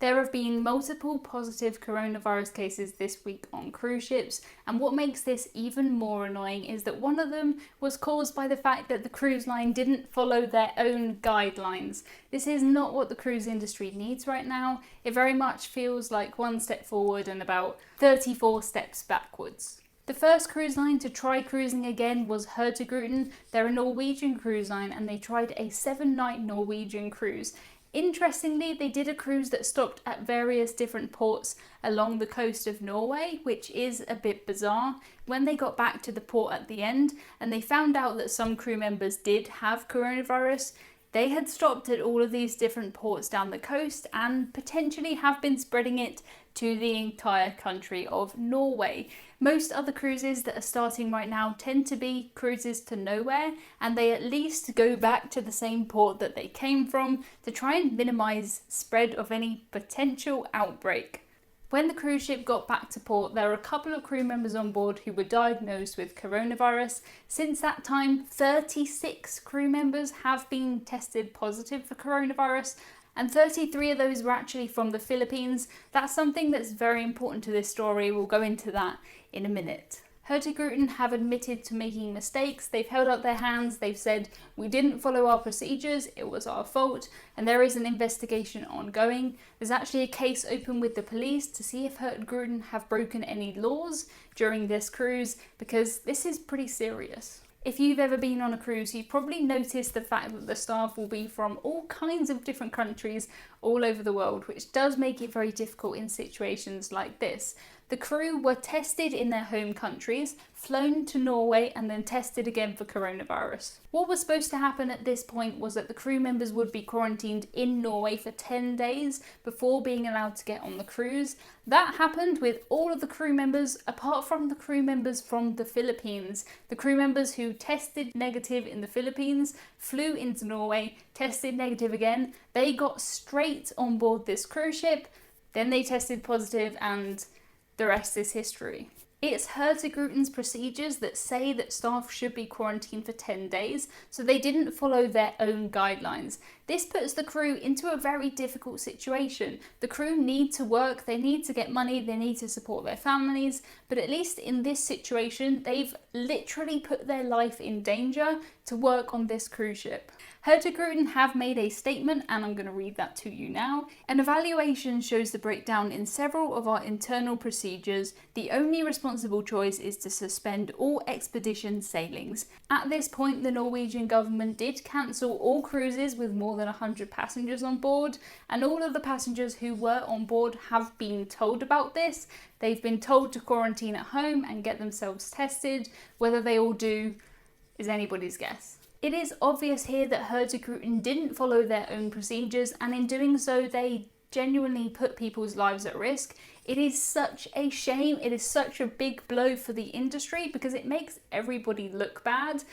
There have been multiple positive coronavirus cases this week on cruise ships, and what makes this even more annoying is that one of them was caused by the fact that the cruise line didn't follow their own guidelines. This is not what the cruise industry needs right now. It very much feels like one step forward and about 34 steps backwards. The first cruise line to try cruising again was Hurtigruten. They're a Norwegian cruise line and they tried a 7-night Norwegian cruise. Interestingly, they did a cruise that stopped at various different ports along the coast of Norway, which is a bit bizarre. When they got back to the port at the end and they found out that some crew members did have coronavirus, they had stopped at all of these different ports down the coast and potentially have been spreading it to the entire country of Norway. Most other cruises that are starting right now tend to be cruises to nowhere, and they at least go back to the same port that they came from to try and minimise spread of any potential outbreak. When the cruise ship got back to port, there were a couple of crew members on board who were diagnosed with coronavirus. Since that time, 36 crew members have been tested positive for coronavirus, and 33 of those were actually from the Philippines. That's something that's very important to this story. We'll go into that in a minute. Hurtigruten have admitted to making mistakes. They've held up their hands. They've said, we didn't follow our procedures, it was our fault, and there is an investigation ongoing. There's actually a case open with the police to see if Hurtigruten have broken any laws during this cruise, because this is pretty serious. If you've ever been on a cruise, you've probably noticed the fact that the staff will be from all kinds of different countries all over the world, which does make it very difficult in situations like this. The crew were tested in their home countries, flown to Norway, and then tested again for coronavirus. What was supposed to happen at this point was that the crew members would be quarantined in Norway for 10 days before being allowed to get on the cruise. That happened with all of the crew members, apart from the crew members from the Philippines. The crew members who tested negative in the Philippines flew into Norway, tested negative again. They got straight on board this cruise ship, then they tested positive, and the rest is history. It's Hurtigruten's procedures that say that staff should be quarantined for 10 days, so they didn't follow their own guidelines. This puts the crew into a very difficult situation. The crew need to work, they need to get money, they need to support their families, but at least in this situation, they've literally put their life in danger to work on this cruise ship. Hurtigruten have made a statement, and I'm going to read that to you now. An evaluation shows the breakdown in several of our internal procedures. The only responsible choice is to suspend all expedition sailings. At this point, the Norwegian government did cancel all cruises with more than 100 passengers on board, and all of the passengers who were on board have been told about this. They've been told to quarantine at home and get themselves tested. Whether they all do is anybody's guess. It is obvious here that Hurtigruten didn't follow their own procedures, and in doing so they genuinely put people's lives at risk. It is such a shame, it is such a big blow for the industry because it makes everybody look bad.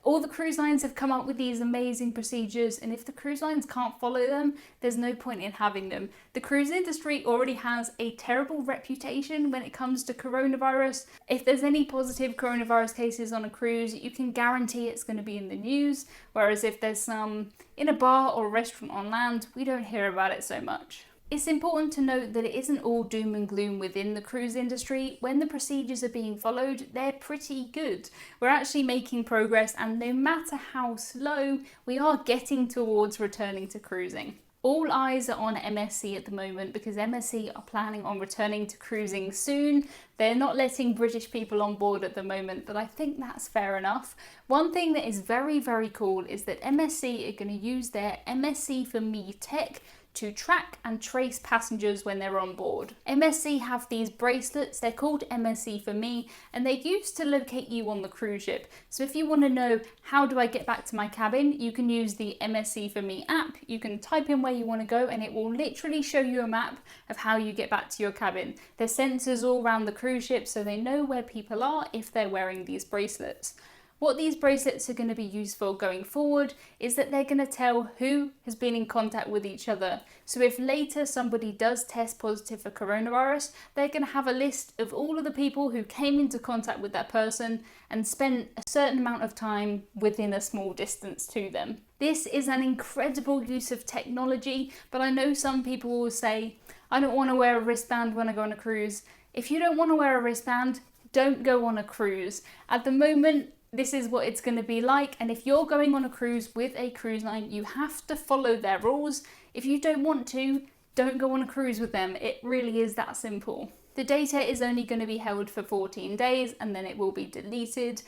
All the cruise lines have come up with these amazing procedures, and if the cruise lines can't follow them, there's no point in having them. The cruise industry already has a terrible reputation when it comes to coronavirus. If there's any positive coronavirus cases on a cruise, you can guarantee it's going to be in the news, whereas if there's some in a bar or a restaurant on land, we don't hear about it so much. It's important to note that it isn't all doom and gloom within the cruise industry. When the procedures are being followed, they're pretty good. We're actually making progress, and no matter how slow, we are getting towards returning to cruising. All eyes are on MSC at the moment because MSC are planning on returning to cruising soon. They're not letting British people on board at the moment, but I think that's fair enough. One thing that is very, very cool is that MSC are going to use their MSC for Me tech to track and trace passengers when they're on board. MSC have these bracelets, they're called MSC for Me, and they're used to locate you on the cruise ship. So if you want to know how do I get back to my cabin, you can use the MSC for Me app. You can type in where you want to go and it will literally show you a map of how you get back to your cabin. There's sensors all around the cruise ship so they know where people are if they're wearing these bracelets. What these bracelets are going to be used for going forward is that they're going to tell who has been in contact with each other. So if later somebody does test positive for coronavirus, they're going to have a list of all of the people who came into contact with that person and spent a certain amount of time within a small distance to them. This is an incredible use of technology, but I know some people will say, I don't want to wear a wristband when I go on a cruise. If you don't want to wear a wristband, don't go on a cruise. At the moment, this is what it's going to be like, and if you're going on a cruise with a cruise line, you have to follow their rules. If you don't want to, don't go on a cruise with them. It really is that simple. The data is only going to be held for 14 days and then it will be deleted.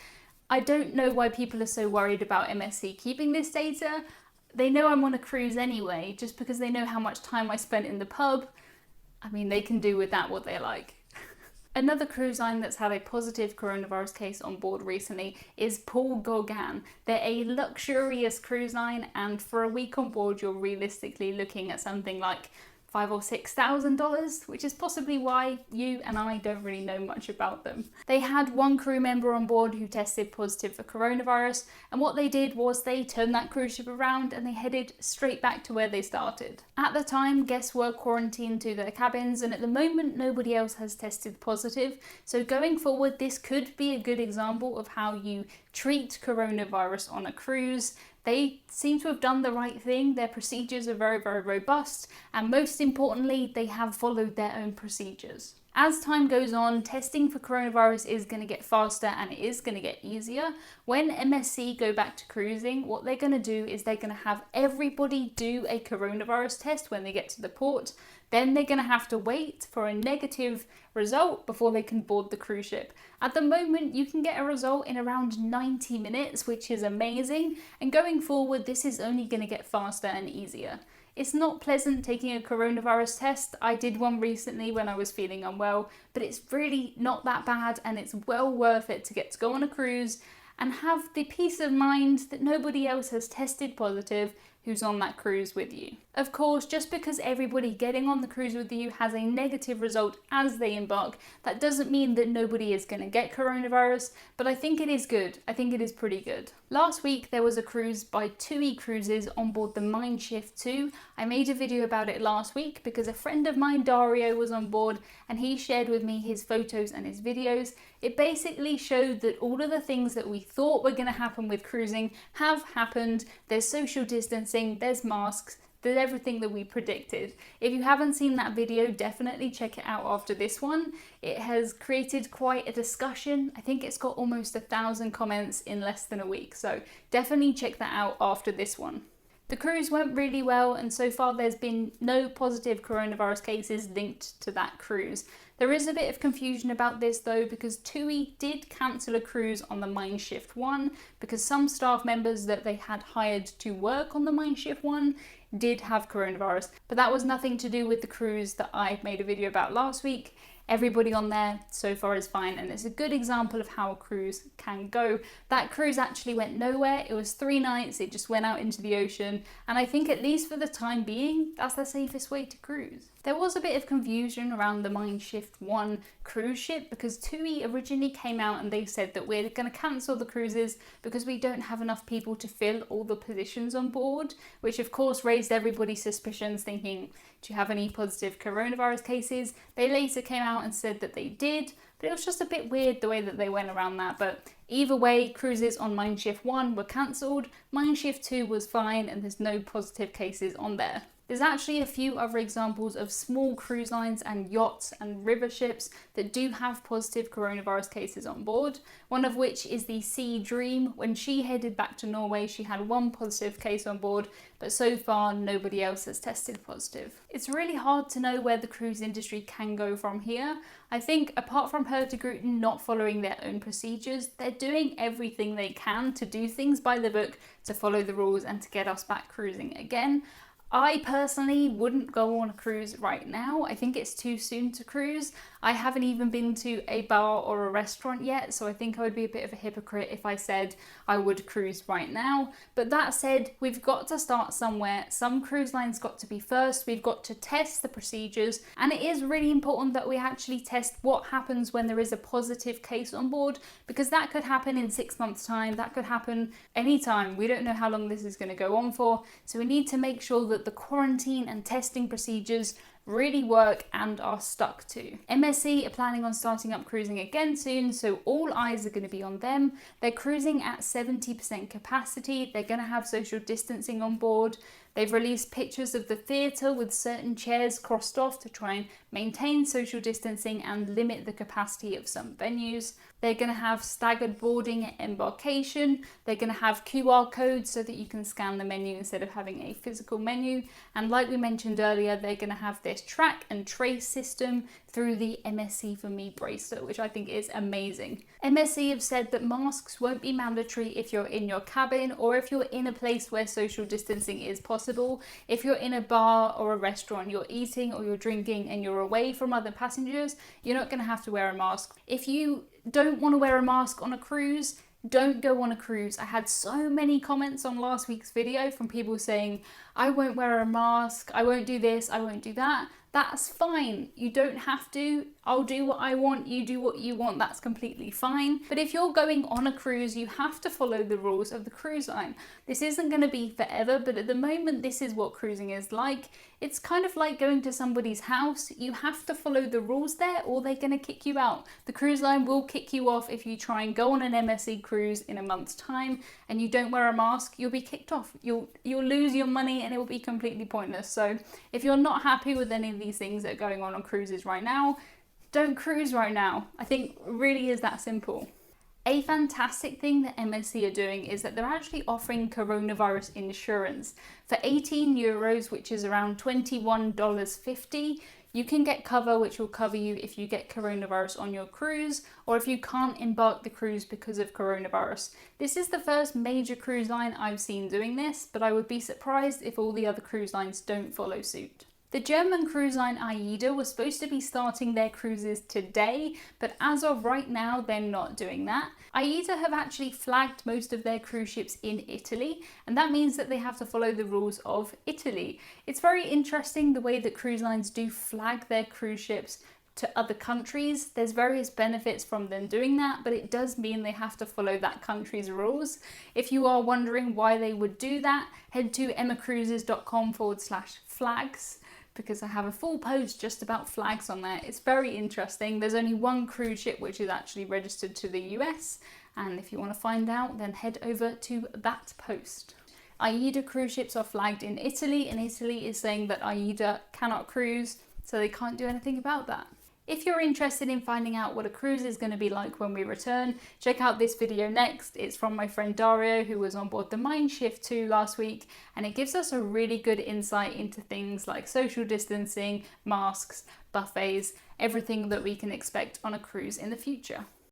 I don't know why people are so worried about MSC keeping this data. They know I'm on a cruise anyway, just because they know how much time I spent in the pub. I mean, they can do with that what they like. Another cruise line that's had a positive coronavirus case on board recently is Gauguin. They're a luxurious cruise line, and for a week on board you're realistically looking at something like $5,000 or $6,000, which is possibly why you and I don't really know much about them. They had one crew member on board who tested positive for coronavirus, and what they did was they turned that cruise ship around and they headed straight back to where they started. At the time, guests were quarantined to their cabins, and at the moment nobody else has tested positive, so going forward this could be a good example of how you treat coronavirus on a cruise. They seem to have done the right thing. Their procedures are very, very robust, and most importantly, they have followed their own procedures. As time goes on, testing for coronavirus is going to get faster and it is going to get easier. When MSC go back to cruising, what they're going to do is they're going to have everybody do a coronavirus test when they get to the port. Then they're going to have to wait for a negative result before they can board the cruise ship. At the moment, you can get a result in around 90 minutes, which is amazing. And going forward, this is only going to get faster and easier. It's not pleasant taking a coronavirus test. I did one recently when I was feeling unwell, but it's really not that bad and it's well worth it to get to go on a cruise and have the peace of mind that nobody else has tested positive who's on that cruise with you. Of course, just because everybody getting on the cruise with you has a negative result as they embark, that doesn't mean that nobody is going to get coronavirus, but I think it is good. I think it is pretty good. Last week there was a cruise by TUI Cruises on board the Schiff 2. I made a video about it last week because a friend of mine, Dario, was on board and he shared with me his photos and his videos. It basically showed that all of the things that we thought were going to happen with cruising have happened. There's social distancing, there's masks, there's everything that we predicted. If you haven't seen that video, definitely check it out after this one. It has created quite a discussion. I think it's got almost 1,000 comments in less than a week, so definitely check that out after this one. The cruise went really well, and so far there's been no positive coronavirus cases linked to that cruise. There is a bit of confusion about this though, because TUI did cancel a cruise on the Schiff 1 because some staff members that they had hired to work on the Schiff 1 did have coronavirus, but that was nothing to do with the cruise that I made a video about last week. Everybody on there so far is fine, and it's a good example of how a cruise can go. That cruise actually went nowhere. It was 3 nights, it just went out into the ocean, and I think at least for the time being, that's the safest way to cruise. There was a bit of confusion around the Schiff 1 cruise ship because TUI originally came out and they said that we're going to cancel the cruises because we don't have enough people to fill all the positions on board, which of course raised everybody's suspicions, thinking, do you have any positive coronavirus cases? They later came out and said that they did, but it was just a bit weird the way that they went around that. But either way, cruises on Schiff 1 were cancelled, Schiff 2 was fine, and there's no positive cases on there. There's actually a few other examples of small cruise lines and yachts and river ships that do have positive coronavirus cases on board, one of which is the Sea Dream. When she headed back to Norway, she had 1 positive case on board, but so far nobody else has tested positive. It's really hard to know where the cruise industry can go from here. I think apart from Hurtigruten not following their own procedures, they're doing everything they can to do things by the book, to follow the rules and to get us back cruising again. I personally wouldn't go on a cruise right now. I think it's too soon to cruise. I haven't even been to a bar or a restaurant yet, so I think I would be a bit of a hypocrite if I said I would cruise right now. But that said, we've got to start somewhere. Some cruise lines got to be first. We've got to test the procedures, and it is really important that we actually test what happens when there is a positive case on board, because that could happen in 6 months' time. That could happen anytime. We don't know how long this is going to go on for, so we need to make sure that the quarantine and testing procedures really work and are stuck to. MSC are planning on starting up cruising again soon, so all eyes are going to be on them. They're cruising at 70% capacity. They're going to have social distancing on board. They've released pictures of the theatre with certain chairs crossed off to try and maintain social distancing and limit the capacity of some venues. They're going to have staggered boarding at embarkation. They're going to have QR codes so that you can scan the menu instead of having a physical menu. And like we mentioned earlier, they're going to have this track and trace system through the MSC for Me bracelet, which I think is amazing. MSC have said that masks won't be mandatory if you're in your cabin or if you're in a place where social distancing is possible. If you're in a bar or a restaurant, you're eating or you're drinking and you're away from other passengers, you're not going to have to wear a mask. If you don't want to wear a mask on a cruise, don't go on a cruise. I had so many comments on last week's video from people saying, I won't wear a mask, I won't do this, I won't do that. That's fine. You don't have to. I'll do what I want, you do what you want, that's completely fine. But if you're going on a cruise, you have to follow the rules of the cruise line. This isn't going to be forever, but at the moment, this is what cruising is like. It's kind of like going to somebody's house. You have to follow the rules there or they're going to kick you out. The cruise line will kick you off if you try and go on an MSC cruise in a month's time and you don't wear a mask, you'll be kicked off. You'll lose your money and it will be completely pointless. So if you're not happy with any of these things that are going on cruises right now, don't cruise right now. I think it really is that simple. A fantastic thing that MSC are doing is that they're actually offering coronavirus insurance. For €18, which is around $21.50, you can get cover which will cover you if you get coronavirus on your cruise or if you can't embark the cruise because of coronavirus. This is the first major cruise line I've seen doing this, but I would be surprised if all the other cruise lines don't follow suit. The German cruise line AIDA was supposed to be starting their cruises today, but as of right now, they're not doing that. AIDA have actually flagged most of their cruise ships in Italy, and that means that they have to follow the rules of Italy. It's very interesting the way that cruise lines do flag their cruise ships to other countries. There's various benefits from them doing that, but it does mean they have to follow that country's rules. If you are wondering why they would do that, head to emmacruises.com/flags. Because I have a full post just about flags on there. It's very interesting. There's only one cruise ship which is actually registered to the US, and if you want to find out, then head over to that post. AIDA cruise ships are flagged in Italy, and Italy is saying that AIDA cannot cruise, so they can't do anything about that. If you're interested in finding out what a cruise is going to be like when we return, check out this video next. It's from my friend Dario, who was on board the Mein Schiff 2 last week, and it gives us a really good insight into things like social distancing, masks, buffets, everything that we can expect on a cruise in the future.